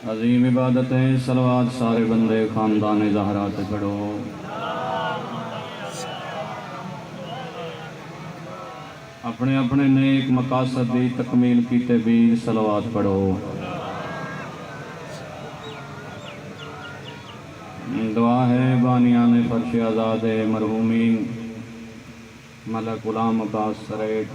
عظیم عبادت ہے صلوات سارے بندے خاندان زہرا تے پڑھو۔ اپنے اپنے نیک مقاصد دی تکمیل کیتے بھی صلوات پڑھو۔ دعا ہے بانیان فرش آزاد مرحومین ملک غلام عباس تریٹ،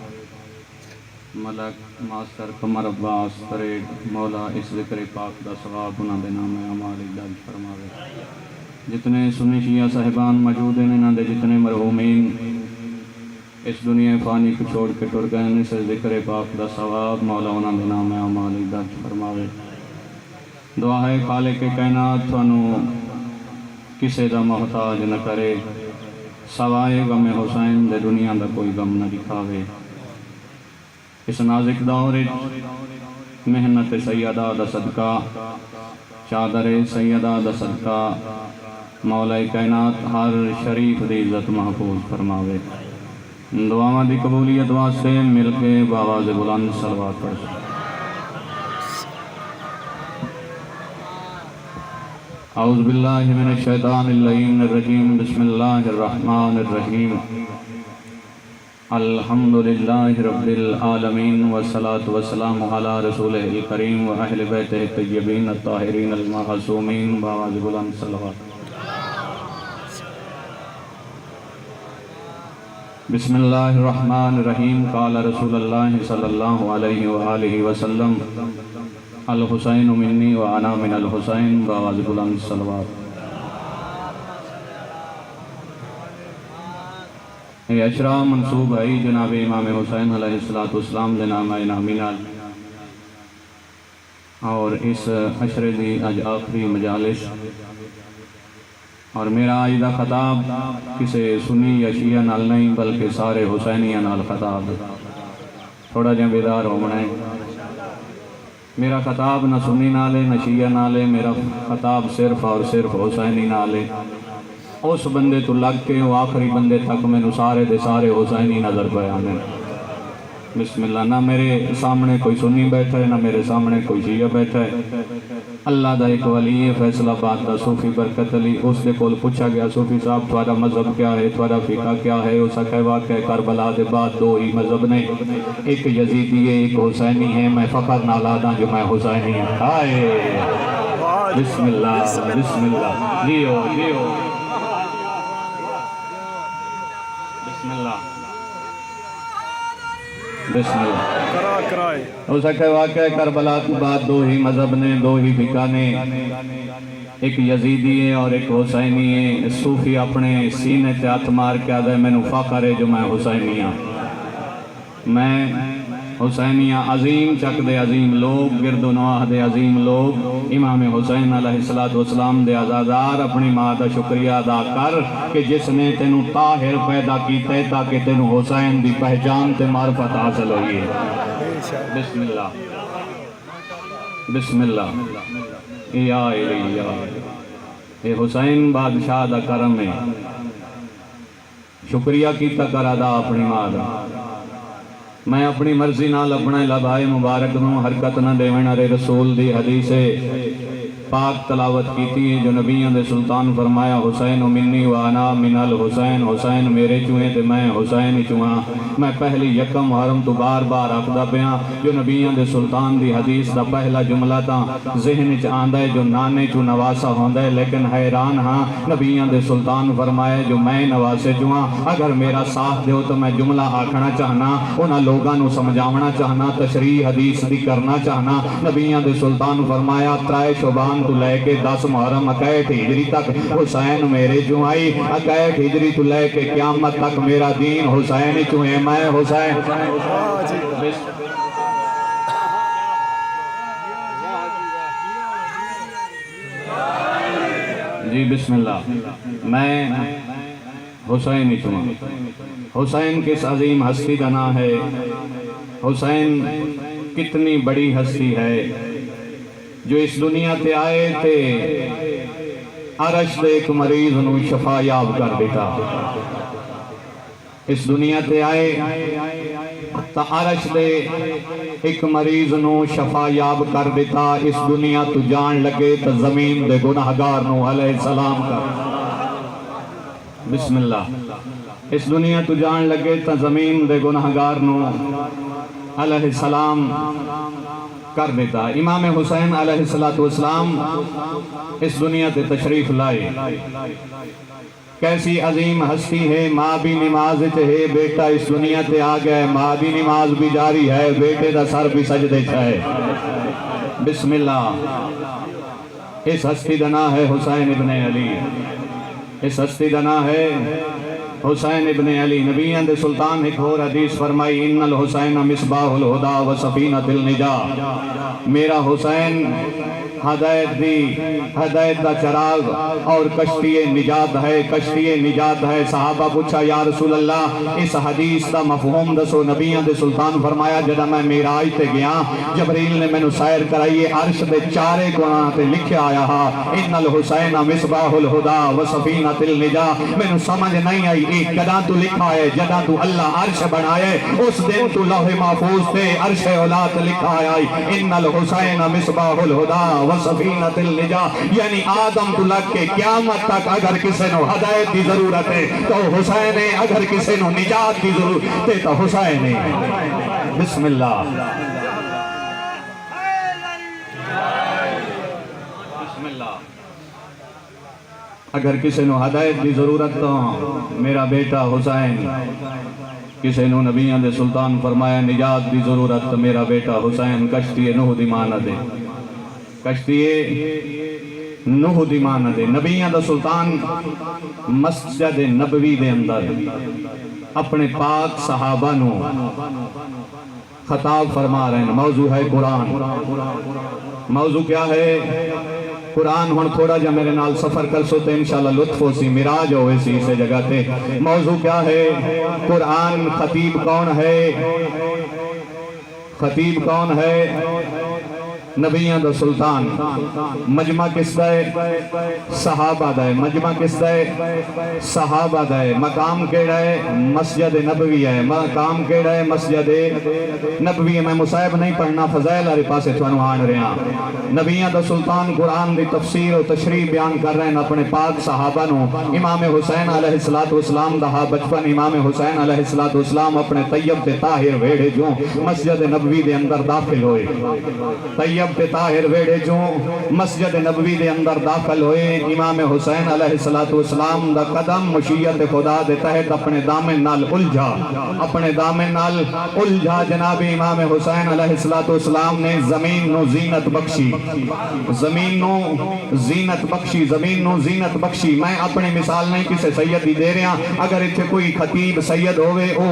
ملک ماسٹر قمر عباس تریٹ، مولا اس ذکر پاک دا ثواب انہاں دے نام اعمال درج فرماوے۔ جتنے سنی شیعہ صاحبان موجود ہیں انہاں دے جتنے مرحومین اس دنیا فانی کو چھوڑ کے ٹر گئے اس ذکر پاک دا ثواب مولا انہاں دے نام اعمال درج فرماوے۔ دعا ہے خالق کائنات تھانوں کسے دا محتاج نہ کرے، سوائے غم حسین دے دنیا دا کوئی غم نہ دکھاوے۔ اس نازک دور محنت سیدہ دا صدقہ، چادر سیدہ دا صدقہ، مولا کائنات ہر شریف دی عزت محفوظ فرماوے۔ دعاواں دی قبولیت واسطے مل کے بآواز بلند صلوات پڑھ۔ اعوذ باللہ من الشیطان اللعین الرجیم، بسم اللہ الرحمن الرحیم۔ الحمدللہ رب العالمین والصلاة والسلام علی رسولہ الکریم و اہل بیتہ الطیبین الطاہرین المعصومین، بآواز بلند صلوات۔ بسم اللہ الرحمن الرحیم۔ قال رسول اللہ صلی اللہ علیہ وآلہ وسلم، الحسین منی وانا من الحسین، بآواز بلند صلوات۔ یہ اشرا منصوب ہے جناب امام حسین علیہ السلام دے نام نامی نال، اور اس اشرے دی اج آخری مجالس، اور میرا آج دا خطاب کسے سنی یا شیعہ نال نہیں بلکہ سارے حسینیہ نال خطاب، تھوڑا جہاں بیدار ہونا ہے۔ میرا خطاب نہ سنی نالے نہ شیعہ نالے، میرا خطاب صرف اور صرف حسینی نالے۔ اس بندے تو لگ کے وہ آخری بندے تک میں سارے دے سارے حسینی نظر پہ آنے۔ بسم اللہ۔ نہ میرے سامنے کوئی سنی بیٹھا ہے نہ میرے سامنے کوئی شیعہ بیٹھا ہے۔ اللہ دا ایک ولی فیصل آباد دا صوفی برکت علی، اس دے کول پوچھا گیا صوفی صاحب تھوڑا مذہب کیا ہے، تھوڑا فقہ کیا ہے؟ اس کا واقعہ کربلا دے بعد دو ہی مذہب نے، ایک یزیدی ہے ایک حسینی ہے، میں فخر نال آدا جو میں حسینی ہوں۔ ہائے بسم اللہ بسم اللہ، جیو جیو بسم اللہ بسم اللہ۔ اس کا واقعہ کربلا کے بعد دو ہی مذہب نے، دو ہی فقہ نے، ایک یزیدی ہے اور ایک حسینی ہے۔ صوفی اپنے سینے تے ہاتھ مار کے آدھے میں فخر ہے جو میں حسینی ہوں، میں حسینیہ۔ عظیم چک دے عظیم لوگ، گرد و نواح دے عظیم لوگ، امام حسین علیہ السلام دے عزادار، اپنی ماں دا شکریہ ادا کر کہ جس نے تینوں طاہر پیدا کیتے تاکہ تینوں حسین دی پہچان تے معرفت حاصل ہوئی ہے۔ بسم اللہ بسم اللہ۔ یا الہی یا الہی، اے حسین بادشاہ دا کرم ہے، شکریہ کیتا کر ادا اپنی ماں دا۔ میں اپنی مرضی نال اپنا لبائے مبارک نو حرکت نہ دیویں، ارے رسول دی حدیث پاک تلاوت کیتی ہے جو نبیوں دے سلطان فرمایا، حسین منی وانا من الحسین، حسین میرے چوئیں تے میں حسین چوہاں۔ میں پہلی یکم محرم تو بار بار آخدا پیاں جو نبیوں دے سلطان دی حدیث دا پہلا جملہ تاں ذہن چ آندا ہے جو نانے چو نواسا ہوندا ہے، لیکن حیران ہاں نبیوں دے سلطان فرمایا جو میں نواسے چوہاں۔ اگر میرا ساتھ دیو تو میں جملہ آکھنا چاہنا، انہاں لوگاں نو سمجھاونا چاہنا، تشریح حدیث دی کرنا چاہنا۔ نبیوں دے سلطان فرمایا ترائے شعبان تو لے کے 10 محرم 61 ہجری تک حسین میرے جو آئی، 61 ہجری تو لے کے قیامت تک میرا دین حسین چوئے، میں حسین۔ جی بسم اللہ۔ میں حسین چوہاں۔ حسین کس عظیم ہستی کا نام ہے، حسین کتنی بڑی ہستی ہے جو اس دنیا تے آئے تے عرش دے ایک مریض نو شفا یاب کر دیتا۔ اس دنیا تے آئے تا عرش دے ایک مریض نو شفا یاب کر دیتا، اس دنیا تو جان لگے تا زمین دے گناہگار نو علیہ السلام کر۔ بسم اللہ۔ اس دنیا تو جان لگے تا زمین دے گناہگار نو علیہ السلام کر دیتا۔ امام حسین علیہ السلام اس دنیا تے تشریف لائے، کیسی عظیم ہستی ہے، ماں بھی نماز ہے، بیٹا اس دنیا تے آ گئے، ماں بھی نماز بھی جاری ہے، بیٹے دا سر بھی سجدے چھائے۔ بسم اللہ۔ اس ہستی دا نام ہے حسین ابن علی، اس ہستی دا نام ہے حسین ابن علی۔ نبیان دے سلطان ایک اور حدیث فرمائی، ان الحسین مصباح الہدا و سفینۃ النجاہ، میرا حسین ہدایت دا چراغ اور کشتی نجات ہے، کشتی نجات ہے۔ صحابہ پوچھا یا رسول اللہ اس حدیث دا مفہوم دسو۔ نبیان دے سلطان فرمایا، جدہ میں معراج تے گیا جبریل نے مینوں سیر کرائیے، عرش دے چارے کونا تے لکھیا آیا ہا ان الحسین مصباح الہدا و سفینۃ النجاہ۔ مینوں سمجھ نہیں آئی ایک کداں تو لکھا ہے، جدہ تو اللہ عرش بنائے اس دن تو لوح محفوظ تے عرش اولا تے لکھا آیا ان الحسین مصباح الہدا و سفینۃ النجاہ، یعنی آدم تو لگ کے قیامت تک اگر کسی نو ہدایت دی ضرورت ہے تو حسین ہے، اگر کسی نو نجات دی ضرورت ہے تو حسین ہے۔ بسم اللہ۔ بسم اللہ۔ اگر کسی نو ہدایت دی ضرورت تو میرا بیٹا حسین، کسی نو نبیان دے سلطان فرمایا نجات دی ضرورت تو میرا بیٹا حسین، کشتی نوح دی مانا دے، کشتی نوح دی مانا دے۔ نبیان دا سلطان مسجد نبوی دے اندر اپنے پاک صحابہ نو خطاب فرما رہے ہیں۔ موضوع ہے قرآن۔ موضوع کیا ہے؟ قرآن۔ ہن تھوڑا جا میرے نال سفر کر سو تے انشاءاللہ لطف ہو سی، مراج ہوئے سی اسے جگہ تے۔ موضوع کیا ہے؟ قرآن۔ خطیب کون ہے؟ خطیب کون ہے؟ نبیان دا سلطان۔ مجمع کس دا ہے؟ صحابہ دا ہے۔ مجمع کس دا ہے؟ صحابہ دا ہے۔ مقام کیڑا ہے؟ مسجد نبوی ہے۔ مقام کیڑا ہے؟ مسجد نبوی ہے۔ میں مصاحب نہیں پڑھنا، فضائل آرے پاسے تھوانو آن رہے ہیں۔ نبیان دا سلطان قرآن دی تفسیر و تشریح بیان کر رہے ہیں اپنے پاک صحابہ نو۔ امام حسین علیہ السلام دا ہا بچپن، امام حسین علیہ السلام اپنے طیب تے طاہر ویڑے جو مسجد نبوی دے اندر داخل ہوئے، طیب تے طاہر ویڑے جو مسجد نبوی دے اندر داخل ہوئے، امام حسین علیہ السلام دا قدم مشیت خدا دے تحت اپنے دامن نال الجھا، اپنے دامن نال الجھا۔ جناب امام حسین علیہ السلام نے زمین نو زینت بخشی، زمین نو زینت بخشی، زمین نو زینت بخشی۔ میں اپنی مثال نہیں کسے سید دی دے رہا، اگر اتھے کوئی خطیب سید ہوئے او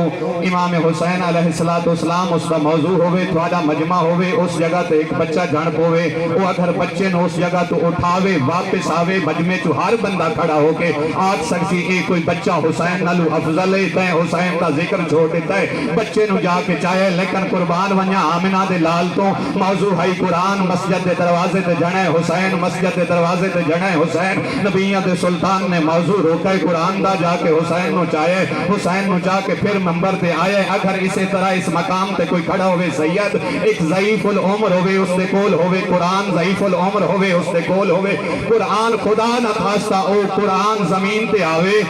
امام حسین علیہ السلام اس دا موضوع ہوئے، تھوڑا مجمع ہوئے، اس جگہ تے ایک بچہ جھڑ پوے، وہ اگر بچے نو اس جگہ تو اٹھاوے واپس آوے، مجمع چو ہر بندہ کھڑا ہو کے آج سکسی ایک کوئی بچہ حسین نلو افضل ہے، حسین کا ذکر چھوڑ دیتا ہے، بچے نو جا کے چاہے لیکن قربان ونیا آمنہ دے لال تو موضوع ہے قرآن۔ مسجد دے دروازے تے جڑے حسین، مسجد دے دروازے تے جڑے حسین، نبیان دے سلطان نے موضوع روکا ہے قرآن دا، جا کے حسین نو چاہے، حسین نو جا کے پھر منبر تے آئے۔ اگر اسی طرح اس مقام تے کوئی کھڑا ہوئے سید، ایک ضعیف العمر ہوئے اس دے کول ہوئے، قرآن ضعیف العمر ہوئے اس دے کول ہوئے، قرآن خدا نہ خواستہ او قرآن زمین تے آوے،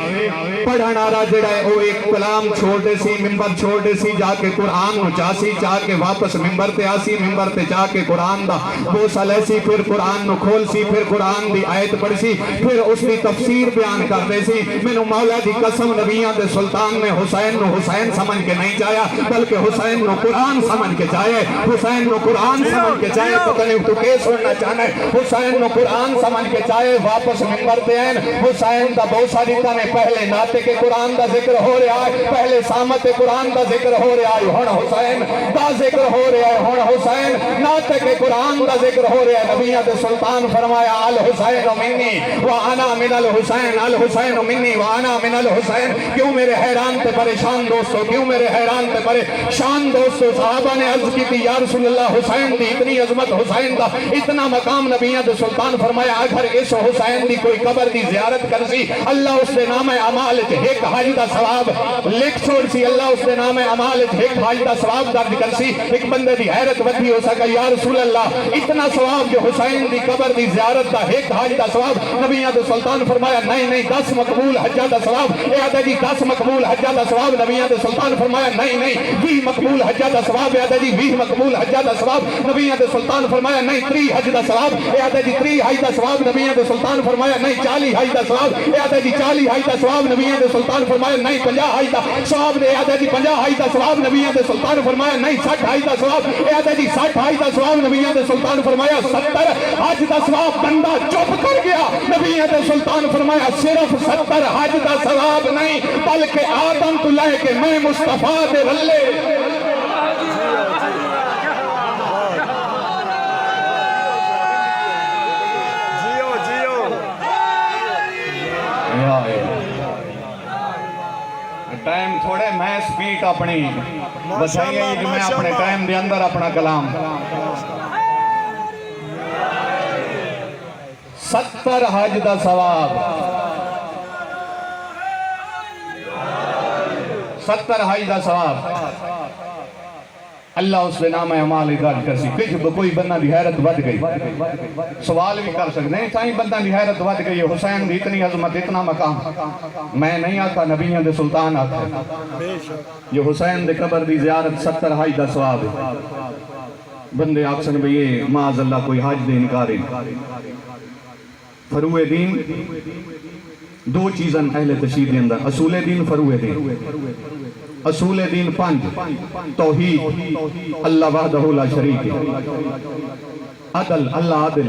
پڑھنا رہا جڑا ہے او ایک کلام چھوڑ دے سی، منبر چھوڑ دے سی، جا کے قرآن نو چاسی، چاہ کے واپس منبر تے آسی، منبر تے جا کے قرآن دا بوسہ لے سی، پھر قرآن نو کھول سی، پھر قرآن دی آیت پڑھ سی، پھر اس دی تفسیر بیان کر دے سی۔ مینوں مولا دی قسم نبیان دے سلطان نے حسین نو حسین سمجھ کے نہیں چاہیا، بلکہ حسین نو قرآن سمجھ کے چاہے، حسین نو قرآن سمجھ کے چاہے۔ پتہ نہیں تو کیس ہونا چاہنا ہے، حسین نو قرآن سمجھ کے چاہے، واپس منبر تے ہیں، حسین دا بوسہ دیتا نے، پہلے ناتے کے قرآن دا ذکر ہو رہا ہے، پہلے سامت قرآن دا ذکر ہو رہا ہے، ہن حسین دا ذکر ہو رہا ہے، ہن حسین ناتے کے قرآن دا ذکر ہو رہا ہے۔ نبیان دے سلطان فرمایا الحسین منی وانا من الحسین، الحسین منی وانا من الحسین۔ کیوں میرے حیران تے پریشان دوستو، کیوں میرے حیران تے پریشان دوستو؟ صحابہ نے عرض کی تھی یا رسول اللہ حسین دی اتنی عظمت عظمت حسین دا اتنا مقام نبیان دے سلطان فرمایا اگر اس حسین دی کوئی قبر دی زیارت کر سی اللہ اس دے نام اعمال ایک حج دا ثواب لکھ چھوڑ سی اللہ اس دے نام اعمال ایک حج دا ثواب درج کر سی ایک بندے دی حیرت ودی ہو سکا یا رسول اللہ اتنا ثواب جو حسین دی قبر دی زیارت دا ایک حج دا ثواب نبیان دے سلطان فرمایا نہیں 10 مقبول حجہ دا ثواب اے آدھا جی 10 مقبول حجہ دا ثواب نبیان دے سلطان فرمایا نہیں 20 مقبول حجہ دا ثواب اے آدھا جی 20 مقبول حجہ دا ثواب نبیان دے سلطان فرمایا نہیں 30 حج دا ثواب اے آدھا جی 30 حج دا ثواب نبیان دے سلطان فرمایا نہیں 40 حج دا ثواب اے آدھا جی 40 حج دا ثواب نبیان دے سلطان فرمایا نہیں 50 حج دا ثواب اے آدھا جی 50 حج دا ثواب نبیان دے سلطان فرمایا نہیں 60 حج دا ثواب اے آدھا جی 60 حج دا ثواب نبیان دے سلطان فرمایا 70 حج دا ثواب بندہ چپ کر گیا نبیان دے سلطان فرمایا صرف 70 حج دا ثواب نہیں بلکہ آدم تو لے کے میں مصطفیٰ دے رلے ٹائم تھوڑے میں سپیٹ اپنی بسائیے کہ میں اپنے ٹائم دے اندر اپنا کلام 70 حج دا ثواب 70 حج دا ثواب اللہ اس دے نام اعمال درج کر سی کچھ کوئی بندہ دی حیرت ود گئی سوال بھی کر سکتے ہیں تائیں بندہ دی حیرت ود گئی حسین دی اتنی عظمت اتنا مقام میں نہیں آتا نبیان دے سلطان آتا یہ حسین دے قبر دی زیارت 70 حج دا ثواب بندے آکسن بھی یہ معاذ اللہ کوئی حج دے انکارے فروع دین دو چیزاں اہل تشہیر دے اندر اصول دین فروع دین اصول دین 5 توحید اللہ وحدہ لا شریک عدل اللہ عادل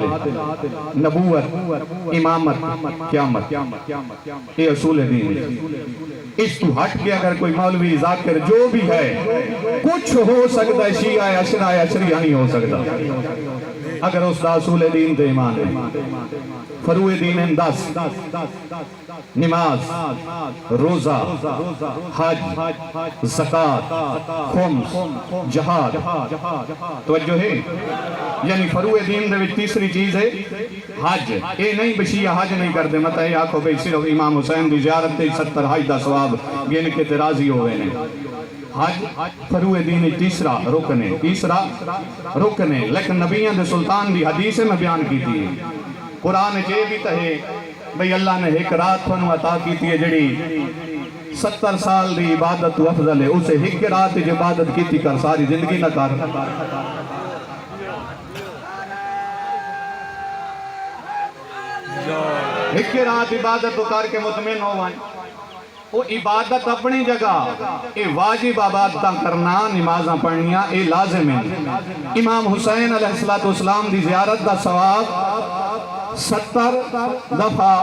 نبوت امامت قیامت یہ اصول دین ہے اس تو ہٹ کے اگر کوئی مولوی ذاکر جو بھی ہے کچھ ہو سکتا ہے شیعہ عشریہ نہیں ہو سکتا اگر اس دا اصول دین تے ایمان ہے فروع دین 10 نماز روزہ حج زکاة خمس جہاد توجہ ہے یعنی فروع دین دے وچ تیسری چیز ہے حج اے نہیں بشیعہ حج نہیں کر دے مطلب یہ آکھو بھئی صرف امام حسین دی زیارت تے 70 حج دا ثواب گن کے تے راضی ہوئے نے حج فروع دین تیسرا رکن ہے لیکن نبیان دے سلطان دی حدیث میں بیان کی تھی قرآن جے بھی تہے بھئی اللہ نے ایک رات فنو عطا کی تھی جڑی 70 سال دی عبادت تو افضل ہے اسے ایک رات جو عبادت کی تھی کر ساری زندگی نہ کر ایک رات عبادت تو کر کے مطمئن ہو وائیں وہ عبادت اپنی جگہ اے واجب عبادتاں کرنا نمازاں پڑھنیاں اے لازم ہے امام حسین علیہ السلام دی زیارت دا ثواب 70 دفعہ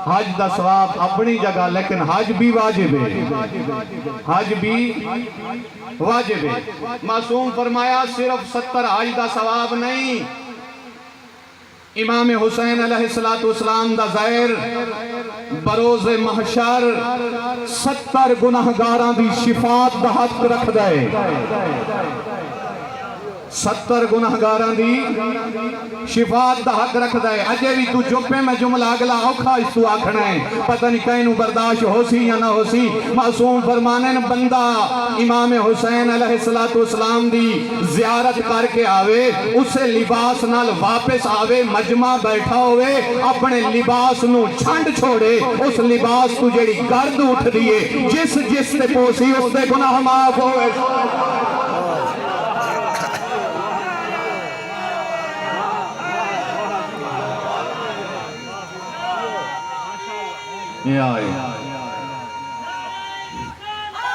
حج دا ثواب اپنی جگہ لیکن حج بھی واجب ہے حج بھی واجب ہے معصوم فرمایا صرف 70 حج دا ثواب نہیں امام حسین علیہ السلام دا ظاہر بروز محشر 70 گناہگاراں دی شفاعت دا حق رکھ دے 70 گناہگاراں دی شفاعت دا حق رکھ دے اجے بھی تو جوپے میں جملہ اگلا اوکھا اس تو آکھنا ہے پتہ نہیں کہیں نو برداشت ہو سی یا نہ ہو سی معصوم فرمانے بندہ امام حسین علیہ السلام دی زیارت کر کے آوے اسے لباس نال واپس آوے مجمع بیٹھا ہوئے اپنے لباس نو چھنڈ چھوڑے اس لباس تو جڑی گرد اٹھ دیئے جس تے پوسی اس تے گناہ معاف ہوئے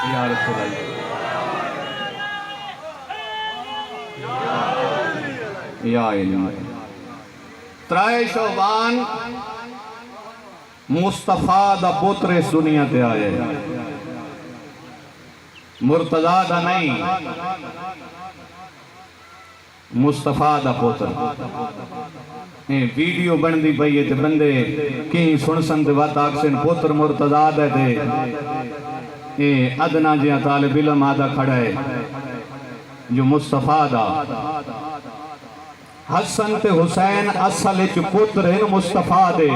یا رسول اللہ یا علم ترائے شعبان مصطفیٰ دا پتر اس دنیا تے آئے مرتضیٰ دا نہیں مصطفیٰ دا پتر ویڈیو بن دی بھئی تے بندے کہیں سن سن دے وقت آکسن پتر مرتضیٰ دے دے ادنا جیاں طالب علم آدھا کھڑا ہے جو مصطفیٰ دا حسن تے حسین اصل اچ پتر ہیں مصطفیٰ دے،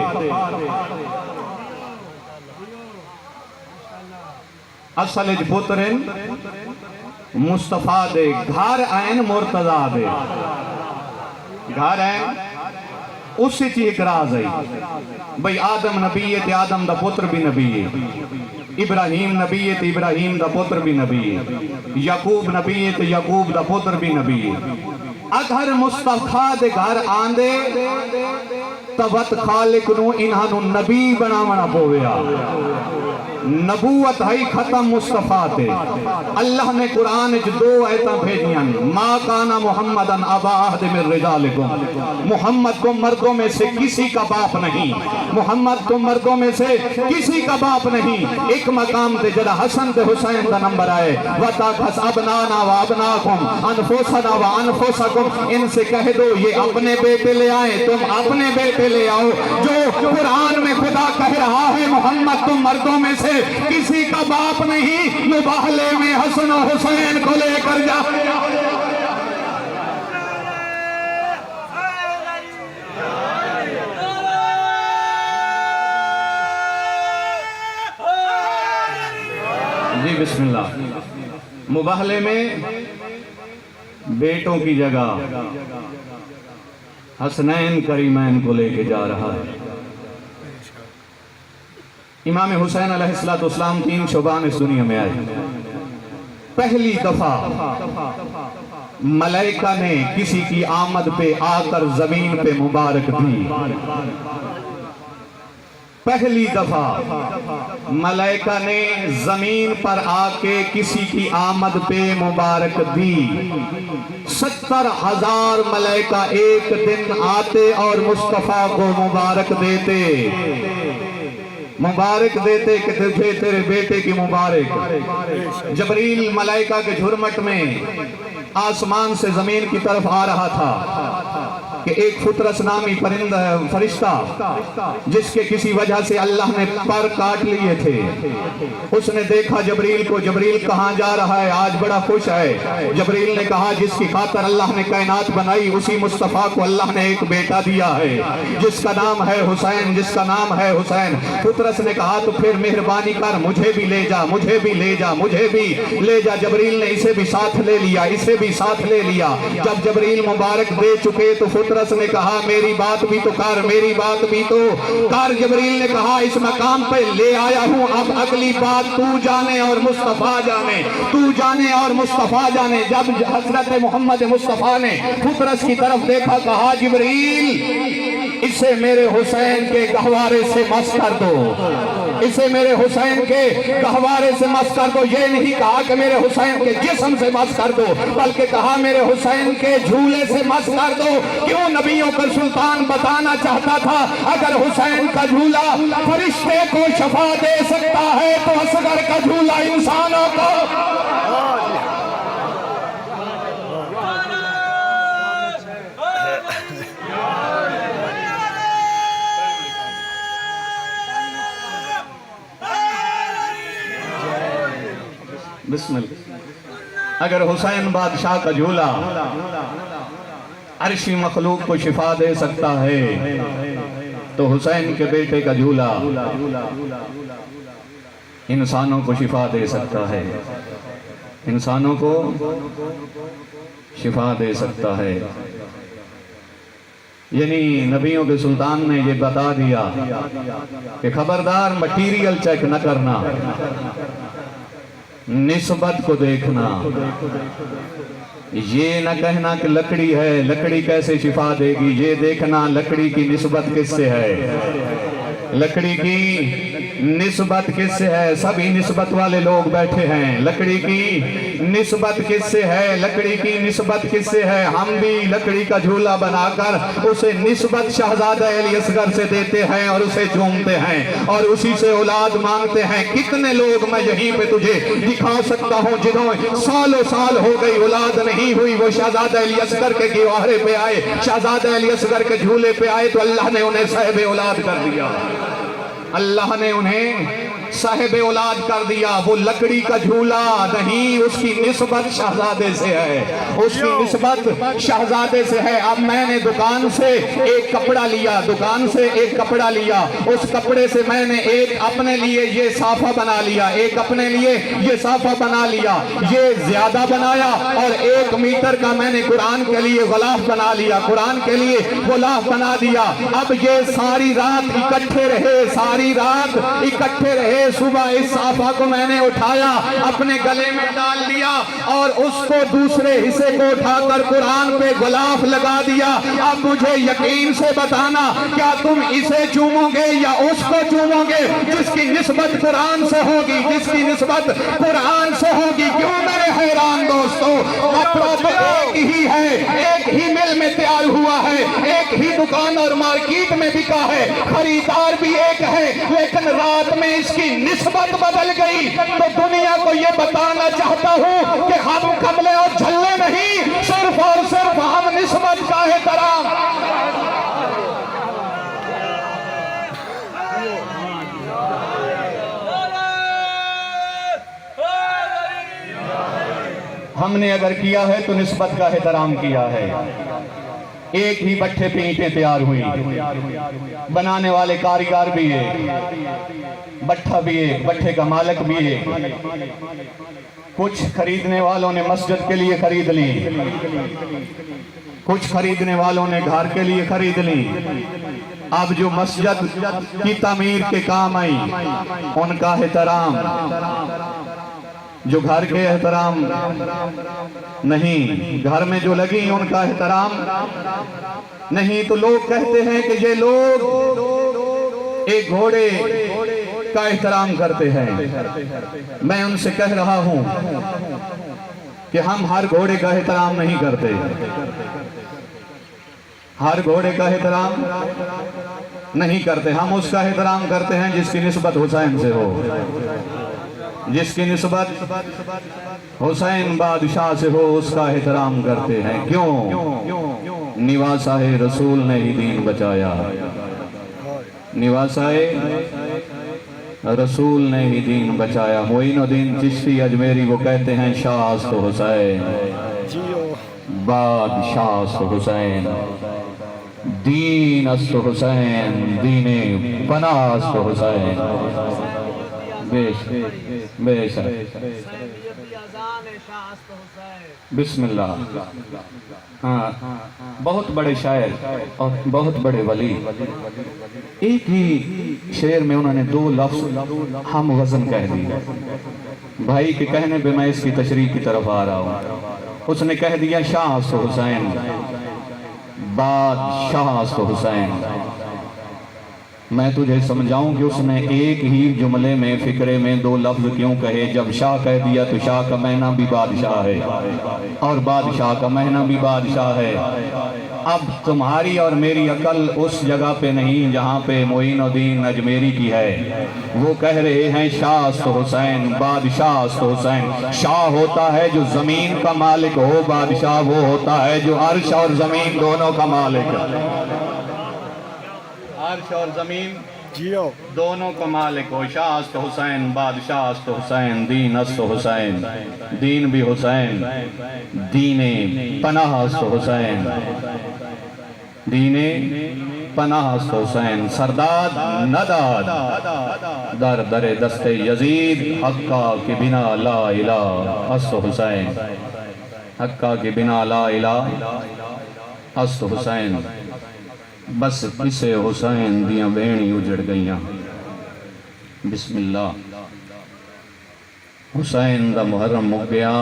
اصل اچ پتر ہیں مصطفیٰ دے، گھر آئین مرتضیٰ دے، گھر آئین اسی چی ایک راز ہے بھئی آدم نبی ہے تے آدم دا پتر بھی نبی ہے، ابراہیم نبی ہے تے ابراہیم دا پتر بھی نبی ہے، یعقوب نبی ہے تے یعقوب دا پتر بھی نبی ہے۔ اگر مصطفیٰ دے گھر آندے تبت خالق نو انہاں نو نبی بناونا پویا، نبوت ہے ختم مصطفیٰ تے۔ اللہ نے قرآن جو دو آیتاں بھیجیاں، ما کانا محمدن ابا احد من رجالکم، محمد کو مردوں میں سے کسی کا باپ نہیں، محمد کو مردوں میں سے کسی کا باپ نہیں۔ ایک مقام تے جڑا حسن تے حسین دا نمبر آئے وَتَاخَذْ أَبْنَانَا وَأَبْنَاكُمْ أَنفُسَنَا وَأَنفُسَكُمْ، ان سے کہہ دو یہ اپنے بیٹے لے آئیں، تم اپنے بیٹے لے آؤ۔ جو قرآن میں خدا کہہ رہا ہے محمد تم مردوں میں سے کسی کا باپ نہیں، مباہلے میں حسن و حسین کو لے کر جا۔ جی بسم اللہ۔ مباہلے میں بیٹوں کی جگہ حسنین کریمین کو لے کے جا رہا ہے۔ امام حسین علیہ السلام 3 شعبان اس دنیا میں آئے۔ پہلی دفعہ ملائکہ نے کسی کی آمد پہ آ کر زمین پہ مبارک دی، پہلی دفعہ ملائکہ نے زمین پر آ کے کسی کی آمد پہ مبارک دی۔ 70,000 ملائکہ ایک دن آتے اور مصطفیٰ کو مبارک دیتے، مبارک دیتے کہ تجھے تیرے بیٹے کی مبارک۔ جبریل ملائکہ کے جھرمٹ میں آسمان سے زمین کی طرف آ رہا تھا کہ ایک فطرس نامی فرشتہ جس کے کسی وجہ سے اللہ نے پر کاٹ لیے تھے، اس نے دیکھا جبریل کو، جبریل کہاں جا رہا ہے؟ آج بڑا خوش ہے۔ جبریل نے کہا جس کی خاطر اللہ نے کائنات بنائی اسی مصطفیٰ کو اللہ نے ایک بیٹا دیا ہے جس کا نام ہے حسین، جس کا نام ہے حسین۔ فطرس نے کہا تو پھر مہربانی کر مجھے بھی لے جا، مجھے بھی لے جا، مجھے بھی لے جا۔ جبریل نے اسے بھی ساتھ لے لیا، اسے بھی ساتھ لے لیا۔ جب جبریل مبارک دے چکے تو فطرس نے کہا میری بات بھی تو کر، میری بات بھی تو کر۔ جبریل نے کہا اس مقام پہ لے آیا ہوں، اب اگلی بات تو جانے اور مصطفیٰ جانے، تو جانے اور مصطفیٰ جانے۔ جب حضرت محمد مصطفیٰ نے فطرس کی طرف دیکھا کہا جبریل اسے میرے حسین کے گہوارے سے مس کر دو، اسے میرے حسین کے گہوارے سے مس کر دو۔ یہ نہیں کہا کہ میرے حسین کے جسم سے مس کر دو، بلکہ کہا میرے حسین کے جھولے سے مس کر دو۔ کیوں؟ نبیوں کا سلطان بتانا چاہتا تھا اگر حسین کا جھولا فرشتے کو شفا دے سکتا ہے تو اصغر کا جھولا انسانوں کو۔ بسم اللہ۔ اگر حسین بادشاہ کا جھولا عرشی مخلوق کو شفا دے سکتا ہے تو حسین کے بیٹے کا جھولا انسانوں کو شفا دے سکتا ہے، انسانوں کو شفا دے سکتا ہے۔ یعنی نبیوں کے سلطان نے یہ بتا دیا کہ خبردار مٹیریل چیک نہ کرنا، نسبت کو دیکھنا، یہ نہ کہنا کہ لکڑی ہے، لکڑی کیسے شفا دے گی، یہ دیکھنا لکڑی کی نسبت کس سے ہے، لکڑی کی نسبت کس سے ہے۔ سبھی نسبت والے لوگ بیٹھے ہیں، لکڑی کی نسبت کس سے ہے، لکڑی کی نسبت کس سے ہے۔ ہم بھی لکڑی کا جھولا بنا کر اسے نسبت شہزادہ علی اصغر سے دیتے ہیں اور اسے چومتے ہیں اور اسی سے اولاد مانگتے ہیں۔ کتنے لوگ میں یہیں پہ تجھے دکھا سکتا ہوں جنہوں سالوں سال ہو گئی اولاد نہیں ہوئی، وہ شہزادہ علی اصغر کے گہوارے پہ آئے، شہزادہ علی اصغر کے جھولے پہ آئے تو اللہ نے انہیں صاحب اولاد کر دیا، اللہ نے انہیں صاحب اولاد کر دیا، وہ لکڑی کا جھولا نہیں، اس کی نسبت شہزادے سے ہے، اس کی نسبت شہزادے سے ہے۔ اب میں نے دکان سے ایک کپڑا لیا، دکان سے ایک کپڑا لیا، اس کپڑے سے میں نے ایک اپنے لیے یہ صافہ بنا لیا، ایک اپنے لیے یہ صافہ بنا لیا، یہ زیادہ بنایا، اور 1 میٹر کا میں نے قرآن کے لیے غلاف بنا لیا، قرآن کے لیے غلاف بنا دیا۔ اب یہ ساری رات اکٹھے رہے، ساری رات اکٹھے رہے، صبح اس صافہ کو میں نے اٹھایا، اپنے گلے میں ڈال لیا، اور اس کو دوسرے حصے کو اٹھا کر قرآن پہ غلاف لگا دیا۔ اب مجھے یقین سے بتانا، کیا تم اسے چومو گے یا اس کو چومو گے جس کی نسبت قرآن سے ہوگی، جس کی نسبت قرآن سے ہوگی؟ کیوں میرے حیران دوستو، کپڑا تو ایک ہی ہے، ایک ہی مل میں تیار ہوا ہے، ایک ہی دکان اور مارکیٹ میں بکا ہے، خریدار بھی ایک ہے، لیکن رات میں اس کی نسبت بدل گئی۔ تو دنیا کو یہ بتانا چاہتا ہوں کہ ہم کملے اور جھلے نہیں، صرف اور صرف ہم نسبت کا احترام۔ ہم نے اگر کیا ہے تو نسبت کا احترام کیا ہے۔ ایک ہی بٹھے پہ اینٹیں تیار ہوئی، بنانے والے کاریگر بھی ایک، بٹھا بھی ایک، بٹھے کا مالک بھی ایک۔ کچھ خریدنے والوں نے مسجد کے لیے خرید لی، کچھ خریدنے والوں نے گھر کے لیے خرید لی۔ اب جو مسجد کی تعمیر کے کام آئی ان کا احترام، جو گھر کے احترام نہیں، گھر میں جو لگی ان کا احترام نہیں۔ تو لوگ کہتے ہیں کہ یہ لوگ ایک گھوڑے کا احترام کرتے ہیں۔ میں ان سے کہہ رہا ہوں کہ ہم ہر گھوڑے کا احترام نہیں کرتے، ہر گھوڑے کا احترام نہیں کرتے، ہم اس کا احترام کرتے ہیں جس کی نسبت حسین سے ہو، جس کی نسبت حسین بادشاہ سے ہو، اس کا احترام کرتے ہیں۔ کیوں؟ نواسہ رسول نے ہی دین بچایا، نواسہ رسول نے ہی دین بچایا۔ معین الدین چشتی اجمیری وہ کہتے ہیں، شاہ است حسین بادشاہ است حسین، دین است حسین، دین پناہ است حسین۔ بے شک بسم اللہ۔ ہاں، بہت بڑے شاعر اور بہت بڑے ولی، ایک ہی شعر میں انہوں نے 2 لفظ ہم وزن کہہ دی۔ بھائی کے کہنے پہ میں اس کی تشریح کی طرف آ رہا ہوں۔ اس نے کہہ دیا شاہ است حسین، بادشاہ است حسین۔ میں تجھے سمجھاؤں کہ اس نے ایک ہی جملے میں فکرے میں 2 لفظ کیوں کہے۔ جب شاہ کہہ دیا تو شاہ کا معنی بھی بادشاہ ہے اور بادشاہ کا معنی بھی بادشاہ ہے۔ اب تمہاری اور میری عقل اس جگہ پہ نہیں جہاں پہ معین الدین اجمیری کی ہے۔ وہ کہہ رہے ہیں شاہ است حسین، بادشاہ است حسین۔ شاہ ہوتا ہے جو زمین کا مالک ہو، بادشاہ وہ ہوتا ہے جو عرش اور زمین دونوں کا مالک ہے، عرش اور زمین دونوں کا مالک ہو۔ شاہ است حسین، بادشاہ است حسین، دین است حسین، دین بھی حسین، دین پناہ است حسین، دین پناہ است حسین۔ سرداد نداد در در دست یزید، حقا کے بنا لا الہ است حسین، حقا کے بنا لا الہ است حسین۔ بس کسے حسین دیاں بہنی اجڑ گئیاں۔ بسم اللہ۔ حسین دا محرم مک گیا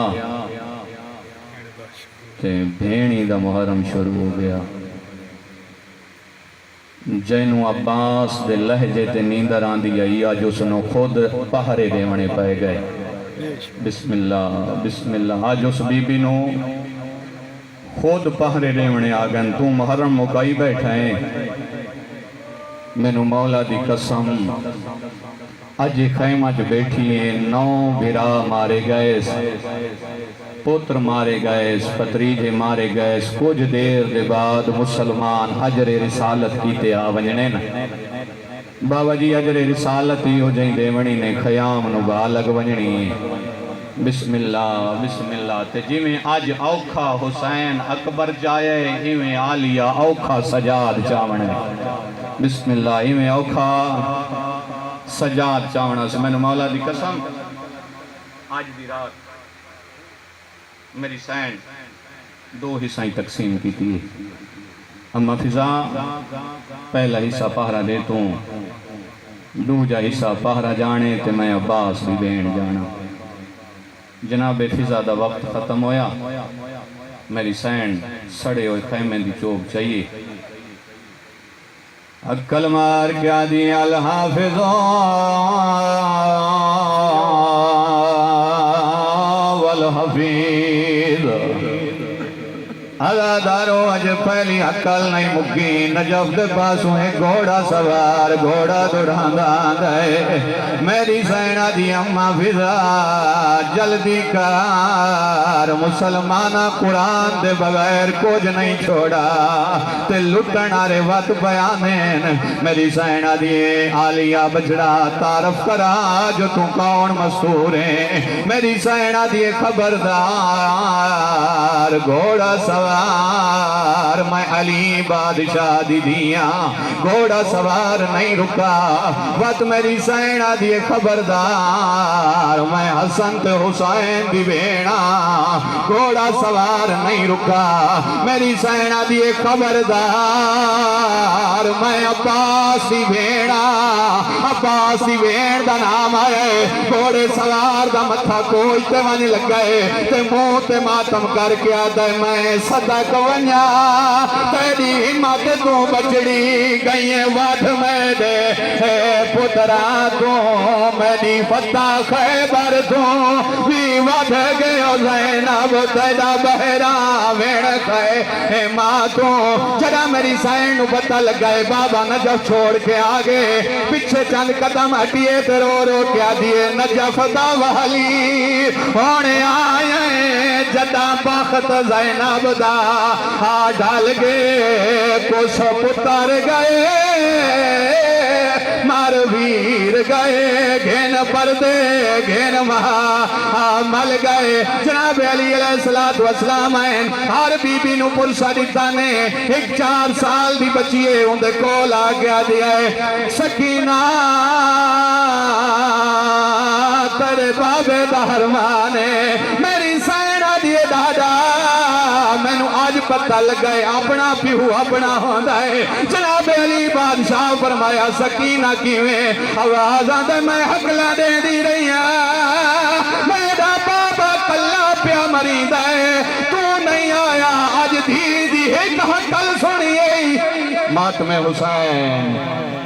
تے بہنی دا محرم شروع ہو گیا۔ جینو عباس دے لہجے تے نیندر آندی آئی، آج اس نو خود پہرے دیونے پائے گئے۔ بسم اللہ بسم اللہ۔ آج اس بی بی نو خود پہرے دیونے آگن، تو محرم مکائی بیٹھائیں، مینو مولا دی قسم اج خیمہ جو بیٹھی ہیں 9 بھرا مارے گئے، پتر مارے گئے، پتریجے مارے گئے۔ کچھ دیر دے بعد مسلمان حجر رسالت کیتے آ ونجنے نا، بابا جی اجر رسالت ہی ہو جائیں دیونی نے خیام نبا لگ ونجنی بسم اللہ تے جی میں آج اوکھا حسین اکبر جائے ہی میں آلیہ اوکھا سجاد چاونے بسم اللہ ہی میں اوکھا سجاد چاونا سے میں نے مولا دی قسم آج دی رات میری سین دو حصہ تقسیم کی تھی اما فضا پہلا حصہ پہرا دیتوں دوجا حصہ پہرا جانے تے میں عباس بھی بین جانا جناب فضا دا وقت ختم ہویا میری سین سڑے ہوئے خیمے دی چوب چاہیے اکل مار کیا دی الحافظوں والحفیظ عزادارو اج پہلی عقل نہیں مکی نجف دے پاسوں ایک گھوڑا سوار گھوڑا دوڑاندہ آندھے میری سینہ دی اممہ فضا جلدی کار مسلمانہ قرآن دے بغیر کچھ نہیں چھوڑا تے لٹن آرے وقت بیانین میری سینہ دی آلیہ بجڑا تعرف کرا جو تو کون مستور ہیں میری سینہ دی خبردار گھوڑا سوار میں علی بادشاہ دی دیاں گھوڑا سوار نہیں رکا وقت میری سینہ دی خبردار میں حسن تے حسین دی بینا گھوڑا سوار نہیں رکا میری سینہ دی خبردار میں عباس دی بینا عباس دی بین دا نام آئے گھوڑے سوار دا متھا کوئی تے ون لگ گئے تے منہ تے ماتم کر کے آدھے میں صدق ونیا تیری ہمت تو بچڑی گئیں وڈ میں دے پترا تو میری فتح خیبر تو بھی وڈ گئے زینب تیرا بہرا ویڑ کھائے ماں تو جڑا میری سین پتہ لگائے بابا نجف چھوڑ کے آگے پچھے چند قدم ہٹیے تے رو رو کیا دیے نجف دا والی ہونے آئے جدا بخت زینب دا ڈال گئے کچھ پتر گئے مار ویر گئے گھن پردے گھن مل گئے جناب علی علیہ السلام آئین ہر بی بی نو پرسا دیتا نے ایک 4 سال دی بچیے اندھے کول آگیا دیا ہے سکینہ ترے بابے دہرمانے میری سینہ دیے دادا میں نو آج پتہ لگائے اپنا پیہو اپنا ہوندہ ہے جناب علی بادشاہ فرمایا سکینہ کیویں آوازاں دے میں حقلہ دے دی رہی ہیں میرا بابا کلہ پیا مرید ہے تو نہیں آیا آج دھی دی ایک حقل سنیے ماتم حسین